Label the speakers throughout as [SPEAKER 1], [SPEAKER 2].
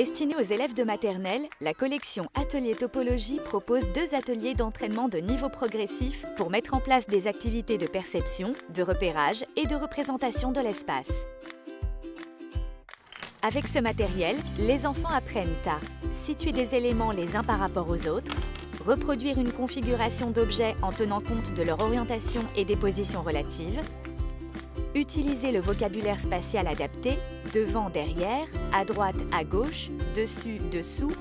[SPEAKER 1] Destinée aux élèves de maternelle, la collection Atelier Topologie propose 2 ateliers d'entraînement de niveau progressif pour mettre en place des activités de perception, de repérage et de représentation de l'espace. Avec ce matériel, les enfants apprennent à situer des éléments les uns par rapport aux autres, reproduire une configuration d'objets en tenant compte de leur orientation et des positions relatives, utiliser le vocabulaire spatial adapté, devant, derrière, à droite, à gauche, dessus, dessous,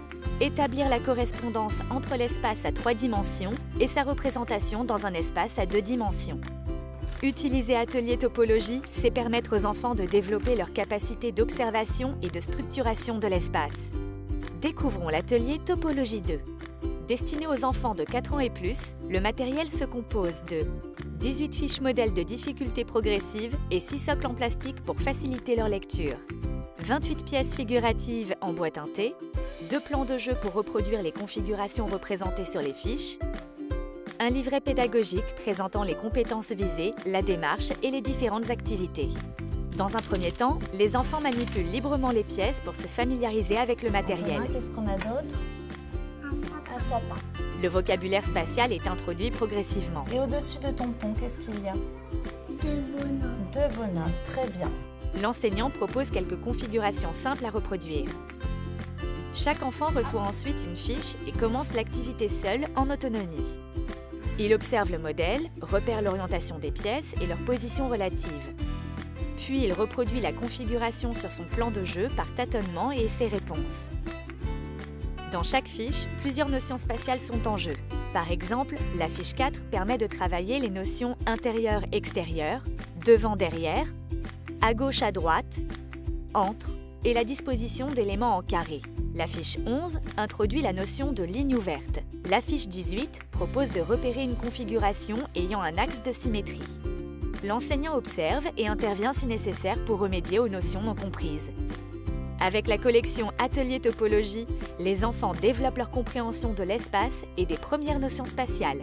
[SPEAKER 1] établir la correspondance entre l'espace à 3 dimensions et sa représentation dans un espace à 2 dimensions. Utiliser Atelier Topologie, c'est permettre aux enfants de développer leur capacité d'observation et de structuration de l'espace. Découvrons l'atelier Topologie 2. Destiné aux enfants de 4 ans et plus, le matériel se compose de 18 fiches modèles de difficulté progressive et 6 socles en plastique pour faciliter leur lecture, 28 pièces figuratives en bois teinté, 2 plans de jeu pour reproduire les configurations représentées sur les fiches, un livret pédagogique présentant les compétences visées, la démarche et les différentes activités. Dans un premier temps, les enfants manipulent librement les pièces pour se familiariser avec le matériel.
[SPEAKER 2] Qu'est-ce qu'on a d'autre? Un sapin.
[SPEAKER 1] Le vocabulaire spatial est introduit progressivement.
[SPEAKER 2] Et au-dessus de ton pont, qu'est-ce qu'il y a?
[SPEAKER 3] 2 bonhommes.
[SPEAKER 2] 2 bonhommes, très bien.
[SPEAKER 1] L'enseignant propose quelques configurations simples à reproduire. Chaque enfant reçoit ensuite une fiche et commence l'activité seul, en autonomie. Il observe le modèle, repère l'orientation des pièces et leur position relative. Puis il reproduit la configuration sur son plan de jeu par tâtonnement et ses réponses. Dans chaque fiche, plusieurs notions spatiales sont en jeu. Par exemple, la fiche 4 permet de travailler les notions intérieur-extérieur, devant-derrière, à gauche à droite, entre et la disposition d'éléments en carré. La fiche 11 introduit la notion de ligne ouverte. La fiche 18 propose de repérer une configuration ayant un axe de symétrie. L'enseignant observe et intervient si nécessaire pour remédier aux notions non comprises. Avec la collection Atelier Topologie, les enfants développent leur compréhension de l'espace et des premières notions spatiales.